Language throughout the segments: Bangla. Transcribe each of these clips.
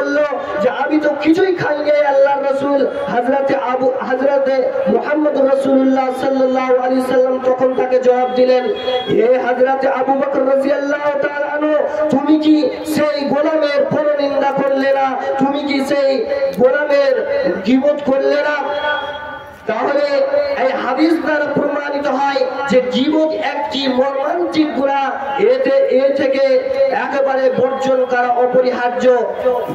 বলল যে আমি তো কিছুই খাইনি আল্লাহর রাসূল। হযরতে মুহাম্মদ রাসূলুল্লাহ সাল্লাল্লাহু আলাইহি সাল্লাম তখন তাকে জবাব দিলেন, হে হযরতে আবু বকর রাদিয়াল্লাহু তাআলা আনহু, তুমি কি সেই গোলামের পরনিন্দা করলে না? তুমি কি সেই গোলামের গীবত করলে না? তাহলে এই হাদিস দ্বারা প্রমাণিত হয় যে গীবত একটি মর্মান্তিক গুনাহ, এ থেকে একেবারে বর্জন করা অপরিহার্য।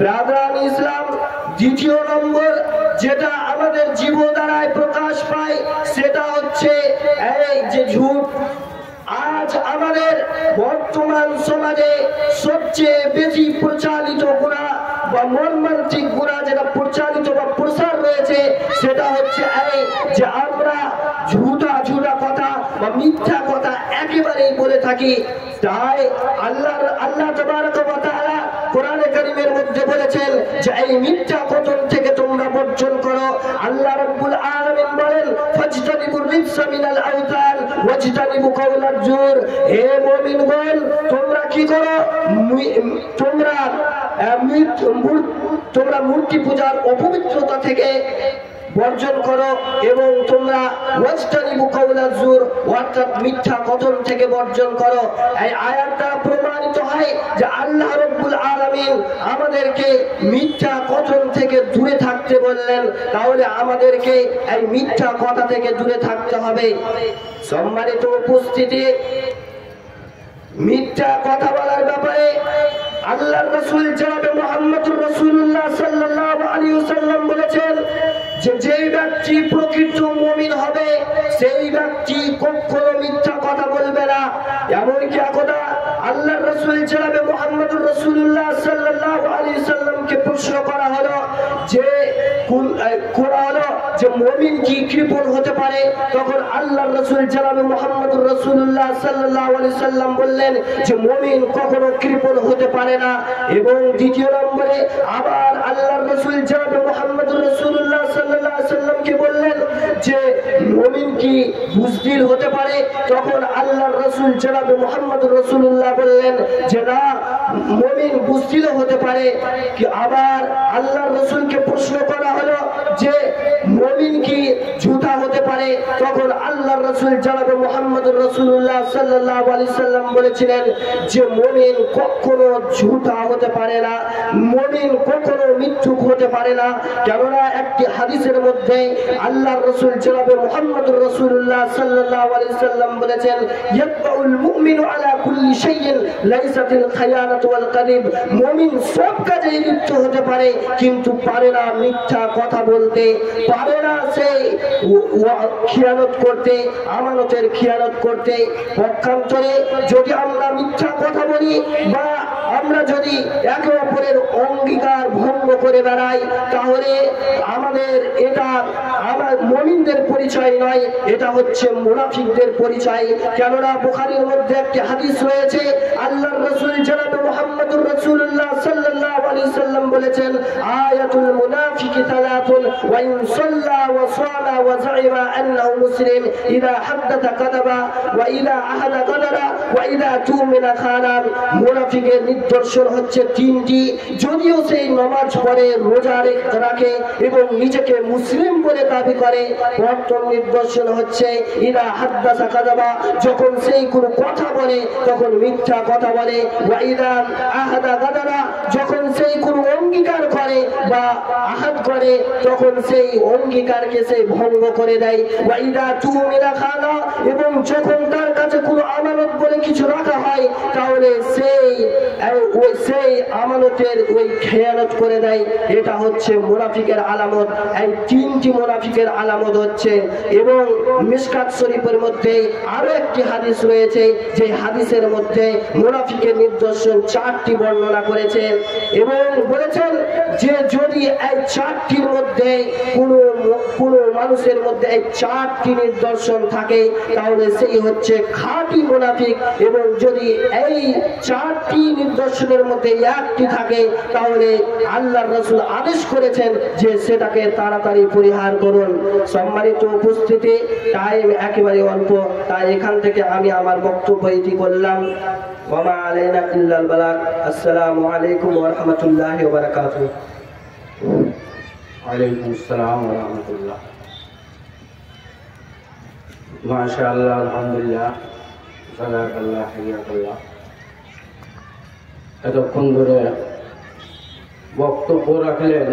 ব্রাদারান ইসলাম, দ্বিতীয় নম্বর যেটা আমাদের জীবন দ্বারাই প্রকাশ পায় সেটা হচ্ছে এই যে ঝুট। আজ আমাদের বর্তমান সমাজে সবচেয়ে বেশি প্রচালিত গুনাহ বা মর্মান্তিক গুনাহ যেটা প্রচালিত বা প্রসার রয়েছে সেটা হচ্ছে এই যে আমরা ঝুটা কথা বা মিথ্যা কথা একেবারেই বলে থাকি। তাই আল্লাহ তাবারক ওয়া তাআলা কোরআনে কারীমের মধ্যে বলেছেন যে এই মিথ্যা কথন থেকে তোমরা বর্জন করো। আল্লাহ রাব্বুল আলামিন বলেন, ফাজতানিবুর রিজসা মিনাল আওতান ওয়াজতানিবু কাওলাজ জুর। হে মুমিনগণ, তোমরা কি করো? তোমরা মূর্তি পূজার অপবিত্রতা থেকে বর্জন করো এবং তোমরা ওয়াজতানিবু কাওলাজ জুর অর্থাৎ মিথ্যা কথন থেকে বর্জন করো। এই আয়াতটা প্রমাণিত হয় যে আল্লাহ রাব্বুল আলামিন আমাদেরকে মিথ্যা কথন থেকে দূরে থাকতে বললেন। তাহলে আমাদেরকে এই মিথ্যা কথা থেকে দূরে থাকতে হবে। সম্মানিত উপস্থিতি, মিথ্যা কথা বলার ব্যাপারে আল্লাহর রাসূল জনাবে মুহাম্মদুর রাসূলুল্লাহ সাল্লাল্লাহু আলাইহি ওয়াসাল্লাম বলেছেন যে যেই ব্যক্তি প্রকৃত মুমিন হবে সেই ব্যক্তি কখনো মিথ্যা কথা বলবে না। এমনকি একদা আল্লাহর রাসূল জনাবে মুহাম্মদুর রাসূলুল্লাহ সাল্লাল্লাহু আলাইহি ওয়াসাল্লামকে প্রশ্ন করা হলো যে মুমিন কি কৃপণ হতে পারে? তখন আল্লাহর রাসূল জনাবে মুহাম্মদুর রাসূলুল্লাহ সাল্লাল্লাহু আলাইহি ওয়াসাল্লাম বললেন যে মুমিন কখনো কৃপণ হতে পারে না। এবং দ্বিতীয় নম্বরে আবার আল্লাহর রাসূল জনাবে মুহাম্মদুর রাসূলুল্লাহ সাল্লাল্লাহু আলাইহি ওয়াসাল্লামকে বললেন যে মুমিন কি বুজদিল হতে পারে? তখন আল্লাহর রাসূল জনাবে মুহাম্মদুর রাসূলুল্লাহ বললেন যে না, মুমিন বুজদিল হতে পারে। আবার আল্লাহর রাসূলকে প্রশ্ন করা হলো যে মুমিন কি ঝুঠা হতে পারে? তখন আল্লাহর রাসূল জনাবে মুহাম্মদুর রাসূলুল্লাহ সাল্লাল্লাহু আলাইহি সাল্লাম বলেছিলেন যে মুমিন কখনো ঝুঠা হতে পারে না, মুমিন কখনো মিথ্যুক হতে পারে না। কেননা একটি হাদিসের মধ্যে আল্লাহর রাসূল জনাবে মুহাম্মদুর রাসূলুল্লাহ সাল্লাল্লাহু আলাইহি সাল্লাম বলেছেন, ইয়াতবাউল মুমিনু আলা কুল্লি শাইইন লাইসাতিল খায়ানাতু ওয়াল কাযিব। মুমিন সব কাজে লিপ্ত হতে পারে কিন্তু পারে না মিথ্যা কথা বলতে, পারে না সে খিয়ানত করতে, আমানতের খিয়ানত করতে। পক্ষান্তরে যদি আমরা মিথ্যা কথা বলি বা আমরা যদি একে অপরের অঙ্গীকার ভঙ্গ করে বেড়াই তাহলে এটা আমার মুমিনদের পরিচয় নয়, এটা হচ্ছে মুনাফিকদের পরিচয়। কেননা বুখারীর মধ্যে একটি হাদিস রয়েছে, আল্লাহর রাসূল জনাবে মুহাম্মদুর রাসূলুল্লাহ সাল্লাল্লাহু আলাইহি সাল্লাম বলেছেন, আয়াতুল মুনাফিকি সালাতুন ওয়া ইন সাল্লা ওয়া সালা ওয়া যাইমা আন্নাহু মুসলিম ইযা হাদাথা কাযাবা ওয়া ইযা আহাদা গাদারা ওয়া ইযা তুমিনা খানা। মুনাফিকের নিদর্শন হচ্ছে তিনটি। যদিও সেই নামাজ পড়ে, রোজা রাখে এবং নিজেকে মুসলিম বলে দাবি করে, প্রথম নিদর্শন হচ্ছে ইযা হাদাসা কাযাবা, যখন সেই কোনো কথা বলে তখন মিথ্যা কথা বলে। ওয়া ইযা আহাদা গাদারা, যখন সেই কোনো অঙ্গীকার করে বা আহাদ করে তখন সেই অঙ্গীকারকে সে ভঙ্গ করে দেয়। ওয়া ইযা তুমিনা খানা, এবং যখন তার কাছে কোনো আমানত বলে কিছু রাখা হয় তাহলে সেই আমানতের ওই খেয়ানত করে দেয়। এটা হচ্ছে মুনাফিকের আলামত। এই তিনটি মুনাফিকের আলামত হচ্ছে। এবং মিশকাত শরীফের মধ্যে আরো একটি হাদিস রয়েছে, যে হাদিসের মধ্যে মুনাফিকের নিদর্শন 4টি বর্ণনা করেছে এবং বলেছেন যে যদি এই 4টির মধ্যে কোনো মানুষের মধ্যে এই 4টি নিদর্শন থাকে তাহলে সেই হচ্ছে খাঁটি মুনাফিক। এবং যদি এই 4টি নিদর্শনের মধ্যে একটি থাকে তাহলে আল্লাহর রাসূল আদেশ করেছেন যে সেটাকে তাড়াতাড়ি পরিহার করুন। সম্মানিত উপস্থিতি, টাইম একেবারে অল্প, তাই এখান থেকে আমি আমার বক্তব্য এটি করলাম। ওয়া আলাইনা ইল্লাল বালাগ। আসসালামু আলাইকুম ওয়া রাহমাতুল্লাহি ওয়া বারাকাতুহু। ওয়ালাইকুম আসসালাম ওয়া রাহমাতুল্লাহ। মাশাআল্লাহ, আলহামদুলিল্লাহ, জাযাকাল্লাহ হাইয়াকাল্লাহ। এতক্ষণ ধরে বক্তব্য রাখলেন